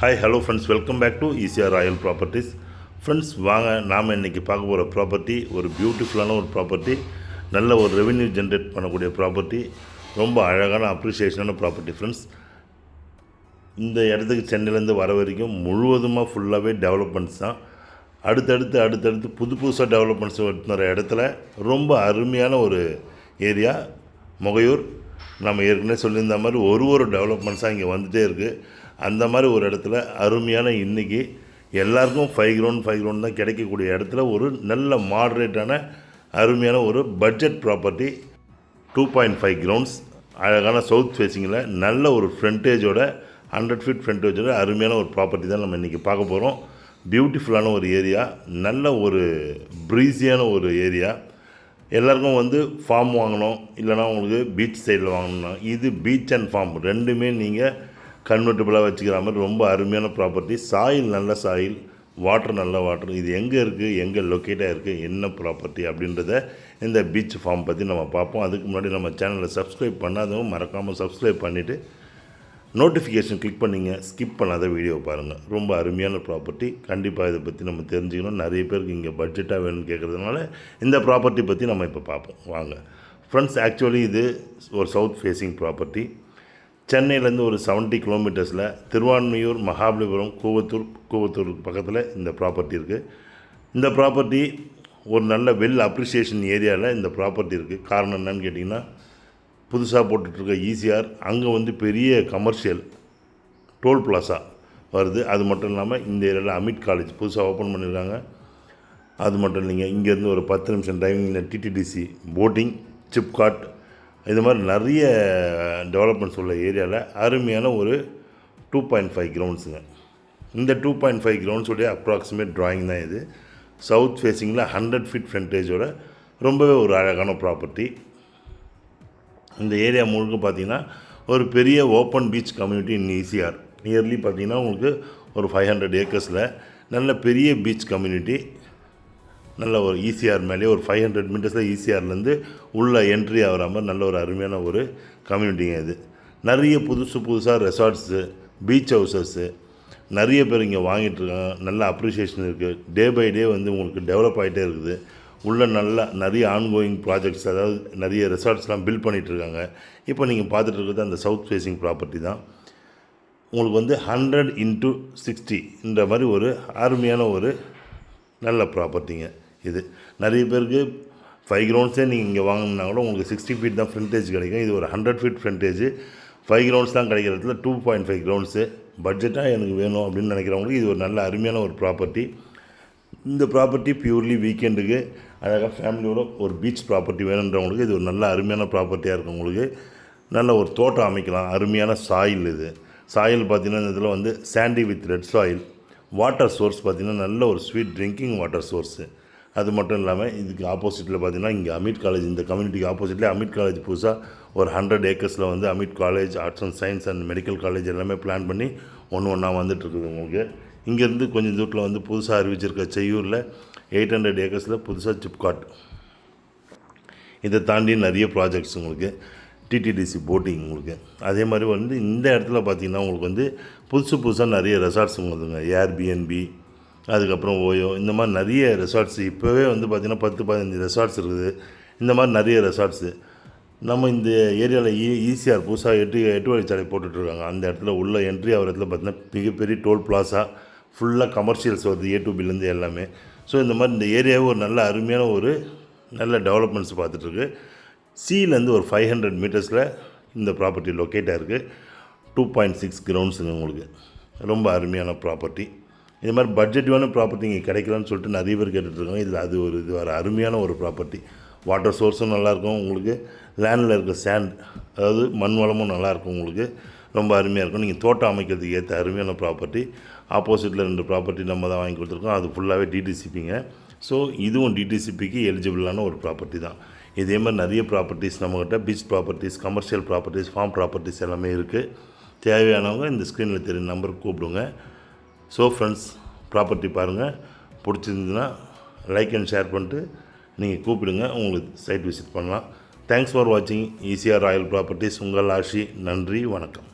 Hi hello friends, welcome back to ECR royal properties. Friends வாங்க, நாம் இன்றைக்கி பார்க்க போகிற ப்ராப்பர்ட்டி ஒரு பியூட்டிஃபுல்லான ஒரு ப்ராப்பர்ட்டி, நல்ல ஒரு ரெவென்யூ ஜென்ரேட் பண்ணக்கூடிய ப்ராப்பர்ட்டி, ரொம்ப அழகான அப்ரிஷியேஷனான ப்ராப்பர்ட்டி. ஃப்ரெண்ட்ஸ், இந்த இடத்துக்கு சென்னையிலேருந்து வர வரைக்கும் முழுவதுமாக ஃபுல்லாகவே டெவலப்மெண்ட்ஸ் தான். அடுத்தடுத்து புதுசாக டெவலப்மெண்ட்ஸ் வர இடத்துல ரொம்ப அருமையான ஒரு ஏரியா முகையூர். நம்ம ஏற்கனவே சொல்லியிருந்த மாதிரி ஒரு டெவலப்மெண்ட்ஸாக இங்கே வந்துகிட்டே இருக்குது. அந்த மாதிரி ஒரு இடத்துல அருமையான இன்றைக்கி எல்லாருக்கும் 5 கிரவுண்ட் தான் கிடைக்கக்கூடிய இடத்துல ஒரு நல்ல மாடரேட்டான அருமையான ஒரு பட்ஜெட் ப்ராப்பர்ட்டி, 2.5 கிரவுண்ட்ஸ், அழகான சவுத் ஃபேஸிங்கில் நல்ல ஒரு ஃப்ரண்டேஜோட 100 ஃபீட் ஃப்ரண்டேஜோட அருமையான ஒரு ப்ராப்பர்ட்டி தான் நம்ம இன்றைக்கி பார்க்க போகிறோம். பியூட்டிஃபுல்லான ஒரு ஏரியா, நல்ல ஒரு ப்ரீஸியான ஒரு ஏரியா. எல்லாருக்கும் ஃபார்ம் வாங்கணும், இல்லைனா உங்களுக்கு பீச் சைடில் வாங்கணும்னா இது பீச் அண்ட் ஃபார்ம் ரெண்டுமே நீங்கள் கன்வெர்ட்டபுளாக வச்சுக்கிற மாதிரி ரொம்ப அருமையான ப்ராப்பர்ட்டி. சாயில் நல்ல சாயில், வாட்டர் நல்ல வாட்டர். இது எங்கே இருக்குது, எங்கே லொக்கேட்டாக இருக்குது, என்ன ப்ராப்பர்ட்டி அப்படின்றத இந்த பீச் ஃபார்ம் பற்றி நம்ம பார்ப்போம். அதுக்கு முன்னாடி நம்ம சேனலை சப்ஸ்கிரைப் பண்ணாதவங்க மறக்காமல் சப்ஸ்கிரைப் பண்ணிவிட்டு நோட்டிஃபிகேஷன் கிளிக் பண்ணிங்க. ஸ்கிப் பண்ணாத வீடியோ பாருங்கள். ரொம்ப அருமையான ப்ராப்பர்ட்டி. கண்டிப்பாக இதை பற்றி நம்ம தெரிஞ்சுக்கணும். நிறைய பேருக்கு இங்கே பட்ஜெட்டாக வேணும்னு கேட்குறதுனால இந்த ப்ராப்பர்ட்டி பற்றி நம்ம இப்போ பார்ப்போம் வாங்க. ஃப்ரெண்ட்ஸ், ஆக்சுவலி இது ஒரு சவுத் ஃபேஸிங் ப்ராப்பர்ட்டி. சென்னையிலேருந்து ஒரு 70 கிலோமீட்டர்ஸில் திருவான்மியூர், மகாபலிபுரம், கூவத்தூர் பக்கத்தில் இந்த ப்ராப்பர்ட்டி இருக்குது. இந்த ப்ராப்பர்ட்டி ஒரு நல்ல வெல் அப்ரிஷியேஷன் ஏரியாவில் இந்த ப்ராப்பர்ட்டி இருக்குது. காரணம் என்னன்னு கேட்டிங்கன்னா, புதுசாக போட்டுட்ருக்க ஈசிஆர் அங்கே பெரிய கமர்ஷியல் டோல் பிளாசா வருது. அது மட்டும் இல்லாமல் இந்த ஏரியாவில் அமிட் காலேஜ் புதுசாக ஓப்பன் பண்ணியிருக்காங்க. அது மட்டும் இல்லைங்க, இங்கேருந்து ஒரு 10 நிமிஷம் டிரைவிங்கில் டிடிடிசி, போட்டிங், சிப்காட், இது மாதிரி நிறைய டெவலப்மெண்ட்ஸ் உள்ள ஏரியாவில் அருமையான ஒரு 2.5 கிரவுண்ட்ஸுங்க. இந்த 2.5 கிரவுண்ட்ஸுடைய அப்ராக்சிமேட் ட்ராயிங் தான் இது. சவுத் ஃபேஸிங்கில் 100 ஃபீட் ஃப்ரண்டேஜோட ரொம்பவே ஒரு அழகான ப்ராப்பர்ட்டி. இந்த ஏரியா முழுக்க பார்த்திங்கன்னா ஒரு பெரிய open beach community in ECR. Nearly பார்த்திங்கன்னா உங்களுக்கு ஒரு 500 ஏக்கர்ஸில் நல்ல பெரிய பீச் கம்யூனிட்டி. நல்ல ஒரு ஈசிஆர் மேலேயே ஒரு 500 மீட்டர்ஸில் ஈசிஆர்லேருந்து உள்ளே என்ட்ரி ஆகிற மாதிரி நல்ல ஒரு அருமையான ஒரு கம்யூனிட்டிங்க இது. நிறைய புதுசாக ரெசார்ட்ஸு, பீச் ஹவுசஸ்ஸு நிறைய பேர் இங்கே வாங்கிட்டுருக்காங்க. நல்ல அப்ரிஷியேஷன் இருக்குது. டே பை டே உங்களுக்கு டெவலப் ஆகிட்டே இருக்குது. உள்ள நிறைய ஆன்கோயிங் ப்ராஜெக்ட்ஸ், அதாவது நிறைய ரெசார்ட்ஸ்லாம் பில்ட் பண்ணிகிட்ருக்காங்க. இப்போ நீங்கள் பார்த்துட்டு இருக்கிறது அந்த சவுத் ஃபேஸிங் ப்ராப்பர்ட்டி தான். உங்களுக்கு 100x60 மாதிரி ஒரு அருமையான ஒரு நல்ல ப்ராப்பர்ட்டிங்க இது. நிறைய பேருக்கு 5 கிரவுண்ட்ஸே நீங்கள் இங்கே வாங்கினா கூட உங்களுக்கு 60 ஃபீட் தான் ஃப்ரண்டேஜ் கிடைக்கும். இது ஒரு 100 ஃபீட் ஃப்ரண்டேஜ். 5 கிரவுண்ட்ஸ் தான் கிடைக்கிற இடத்துல 2.5 கிரவுண்ட்ஸு பட்ஜெட்டாக எனக்கு வேணும் அப்படின்னு நினைக்கிறவங்களுக்கு இது ஒரு நல்ல அருமையான ஒரு ப்ராப்பர்ட்டி. இந்த ப்ராப்பர்ட்டி பியூர்லி வீக்கெண்டுக்கு அழகாக ஃபேமிலியோட ஒரு பீச் ப்ராப்பர்ட்டி வேணுன்றவங்களுக்கு இது ஒரு நல்ல அருமையான ப்ராப்பர்ட்டியாக இருக்கும். உங்களுக்கு நல்ல ஒரு தோட்டம் அமைக்கலாம். அருமையான சாயில் இது. சாயில் பார்த்திங்கன்னா இந்த இதில் sandy with red soil. Water source பார்த்திங்கன்னா நல்ல ஒரு ஸ்வீட் ட்ரிங்கிங் வாட்டர் சோர்ஸு. அது மட்டும் இல்லாமல் இதுக்கு ஆப்போசிட்டில் பார்த்திங்கன்னா இங்கே அமிட் காலேஜ், இந்த கம்யூனிட்டிக்கு ஆப்போசிட்லேயே அமிட் காலேஜ் புதுசாக ஒரு 100 ஏக்கர்ஸில் அமிட் college, arts and science and medical college எல்லாமே பிளான் பண்ணி ஒன்றா வந்துட்டுருக்குது. உங்களுக்கு இங்கேருந்து கொஞ்சம் தூரத்தில் புதுசாக அறிவிச்சிருக்க செய்யூரில் 800 ஏக்கர்ஸில் புதுசாக சிப்காட். இதை தாண்டி நிறைய ப்ராஜெக்ட்ஸ் உங்களுக்கு டிடிடிசி போட்டிங் உங்களுக்கு. அதே மாதிரி இந்த இடத்துல பார்த்திங்கன்னா உங்களுக்கு புதுசாக நிறைய ரெசார்ட்ஸ் வருதுங்க. ஏர்பிஎன்பி, அதுக்கப்புறம் ஓயோ, இந்த மாதிரி நிறைய ரெசார்ட்ஸ் இப்போவே பார்த்திங்கன்னா 10-15 ரெசார்ட்ஸ் இருக்குது. இந்த மாதிரி நிறைய ரெசார்ட்ஸு நம்ம இந்த ஏரியாவில் ஈசிஆர் புதுசாக 8 வழிச்சாலை போட்டுட்ருக்காங்க. அந்த இடத்துல உள்ள என்ட்ரி ஆகிற இடத்துல பார்த்திங்கன்னா மிகப்பெரிய டோல் பிளாஸா, ஃபுல்லாக கமர்ஷியல்ஸ் வருது, A to Bலேருந்து எல்லாமே. ஸோ இந்த மாதிரி இந்த ஏரியாவை ஒரு நல்ல அருமையான ஒரு நல்ல டெவலப்மெண்ட்ஸ் பார்த்துட்ருக்கு. சீலேருந்து ஒரு 500 மீட்டர்ஸில் இந்த ப்ராப்பர்ட்டி லொக்கேட்டாக இருக்குது. 2.6 கிரவுண்ட்ஸுங்க உங்களுக்கு. ரொம்ப அருமையான ப்ராப்பர்ட்டி. இது மாதிரி பட்ஜெட்டான ப்ராப்பர்ட்டி இங்கே கிடைக்கலன்னு சொல்லிட்டு நிறைய பேர் கேட்டுட்ருக்காங்க. இதில் அது ஒரு வேறு அருமையான ஒரு ப்ராப்பர்ட்டி. வாட்டர் சோர்ஸும் நல்லாயிருக்கும் உங்களுக்கு. லேண்டில் இருக்க சேண்ட், அதாவது மண் வளமும் நல்லாயிருக்கும் உங்களுக்கு. ரொம்ப அருமையாக இருக்கும். நீங்கள் தோட்டம் அமைக்கிறதுக்கு ஏற்ற அருமையான ப்ராப்பர்ட்டி. ஆப்போசிட்டில் 2 ப்ராப்பர்ட்டி நம்ம தான் வாங்கி கொடுத்துருக்கோம். அது ஃபுல்லாகவே டிடிசிபிங்க. ஸோ இதுவும் டிடிசிபிக்கு எலிஜிபிளான ஒரு ப்ராப்பர்ட்டி தான். இதே மாதிரி நிறைய ப்ராப்பர்ட்டிஸ் நம்மக்கிட்ட beach properties, commercial properties, farm properties எல்லாமே இருக்குது. தேவையானவங்க இந்த ஸ்க்ரீனில் தெரியும் நம்பருக்கு கூப்பிடுங்க. ஸோ ஃப்ரெண்ட்ஸ், ப்ராப்பர்ட்டி பாருங்கள். பிடிச்சிருந்துன்னா லைக் அண்ட் ஷேர் பண்ணிட்டு நீங்கள் கூப்பிடுங்க. உங்களுக்கு சைட் விசிட் பண்ணலாம். தேங்க்ஸ் ஃபார் வாட்சிங் ஈசிஆர் ராயல் ப்ராப்பர்ட்டிஸ். உங்கள் ஆஷி. நன்றி, வணக்கம்.